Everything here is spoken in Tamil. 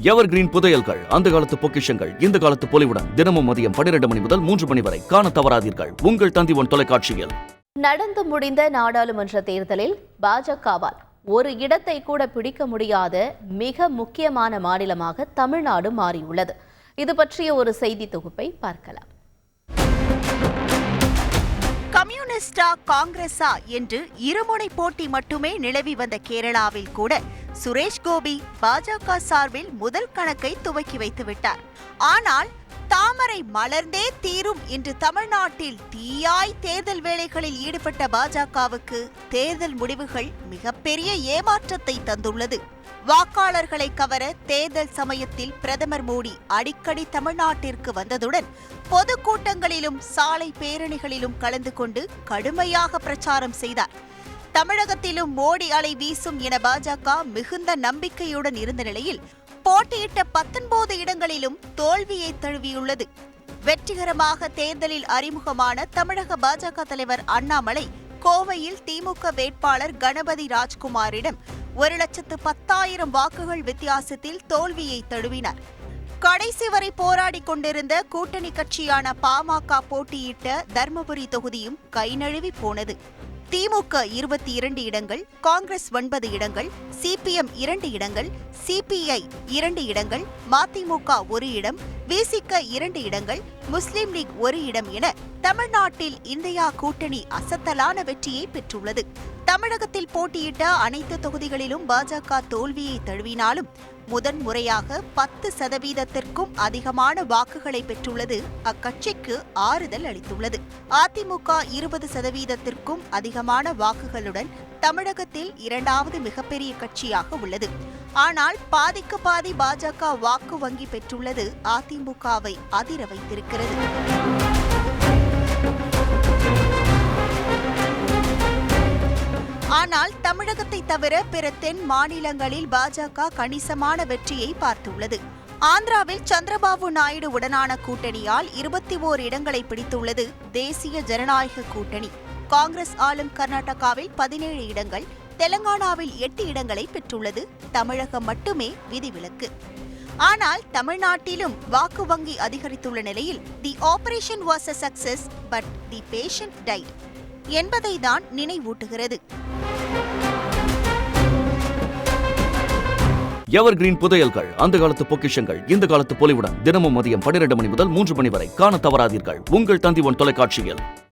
எவர் கிரீன் புதையல்கள், அந்த காலத்து பொக்கிஷங்கள், இந்த காலத்து பொலிவுடன் தினமும் மதியம் 12 மணி முதல் 3 மணி வரை காண தவறாதீர்கள் உங்கள் தந்தி1 தொலைக்காட்சியில். நடந்து முடிந்த நாடாளுமன்ற தேர்தலில் பாஜகவால் ஒரு இடத்தை கூட பிடிக்க முடியாத மிக முக்கியமான மாநிலமாக தமிழ்நாடு மாறியுள்ளது. இது பற்றிய ஒரு செய்தி தொகுப்பை பார்க்கலாம். கம்யூனிஸ்டா காங்கிரஸா என்று இருமுனை போட்டி மட்டுமே நிலவி வந்த கேரளாவில் கூட சுரேஷ் கோபி பாஜக சார்பில் முதல் கணக்கை துவக்கி வைத்து விட்டார். ஆனால் தாமரை மலர்ந்தே தீரும் என்று தமிழ்நாட்டில் தீயாய் தேர்தல் வேலைகளில் ஈடுபட்ட பாஜகவுக்கு தேர்தல் முடிவுகள் மிகப்பெரிய ஏமாற்றத்தை தந்துள்ளது. வாக்காளர்களை கவர தேர்தல் சமயத்தில் பிரதமர் மோடி அடிக்கடி தமிழ்நாட்டிற்கு வந்ததுடன் பொதுக்கூட்டங்களிலும் சாலை பேரணிகளிலும் கலந்து கொண்டு கடுமையாக பிரச்சாரம் செய்தார். தமிழகத்திலும் மோடி அலை வீசும் என பாஜக மிகுந்த நம்பிக்கையுடன் இருந்த நிலையில் போட்டியிட்ட 19 இடங்களிலும் தோல்வியை தழுவியுள்ளது. வெற்றிகரமாக தேர்தலில் அறிமுகமான தமிழக பாஜக தலைவர் அண்ணாமலை கோவையில் திமுக வேட்பாளர் கணபதி ராஜ்குமாரிடம் 1,10,000 வாக்குகள் வித்தியாசத்தில் தோல்வியை தழுவினார். கடைசி வரை போராடி கொண்டிருந்த கூட்டணி கட்சியான பாமக போட்டியிட்ட தர்மபுரி தொகுதியும் கை நழுவி போனது. திமுக 22 இடங்கள், காங்கிரஸ் 9 இடங்கள், சிபிஎம் 2 இடங்கள், சிபிஐ 2 இடங்கள், மதிமுக 1 இடம், விசிக 2 இடங்கள், முஸ்லிம் லீக் 1 இடம் என தமிழ்நாட்டில் இந்தியா கூட்டணி அசத்தலான வெற்றியை பெற்றுள்ளது. தமிழகத்தில் போட்டியிட்ட அனைத்து தொகுதிகளிலும் பாஜக தோல்வியை தழுவினாலும் முதன்முறையாக 10% அதிகமான வாக்குகளை பெற்றுள்ளது அக்கட்சிக்கு ஆறுதல் அளித்துள்ளது. அதிமுக 20% அதிகமான வாக்குகளுடன் தமிழகத்தில் 2வது மிகப்பெரிய கட்சியாக உள்ளது. ஆனால் பாதிக்கு பாதி பாஜக வாக்கு வங்கி பெற்றுள்ளது அதிமுகவை அதிர வைத்திருக்கிறது. ஆனால் தமிழகத்தை தவிர பிற தென் மாநிலங்களில் பாஜக கணிசமான வெற்றியை பார்த்துள்ளது. ஆந்திராவில் சந்திரபாபு நாயுடு உடனான கூட்டணியால் 21 இடங்களை பிடித்துள்ளது தேசிய ஜனநாயக கூட்டணி. காங்கிரஸ் ஆளும் கர்நாடகாவில் 17 இடங்கள், தெலங்கானாவில் 8 இடங்களை பெற்றுள்ளது. தமிழகம் மட்டுமே விதிவிலக்கு. ஆனால் தமிழ்நாட்டிலும் வாக்கு வங்கி அதிகரித்துள்ள நிலையில் the operation was a success but the patient died என்பதை தான் நினைவூட்டுகிறது. எவர் கிரீன் புதையல்கள், அந்த காலத்து பொக்கிஷங்கள், இந்த காலத்து பொலிவுடன் தினமும் மதியம் 12 மணி முதல் 3 மணி வரை காண தவறாதீர்கள் உங்கள் தந்தி1 தொலைக்காட்சியில்.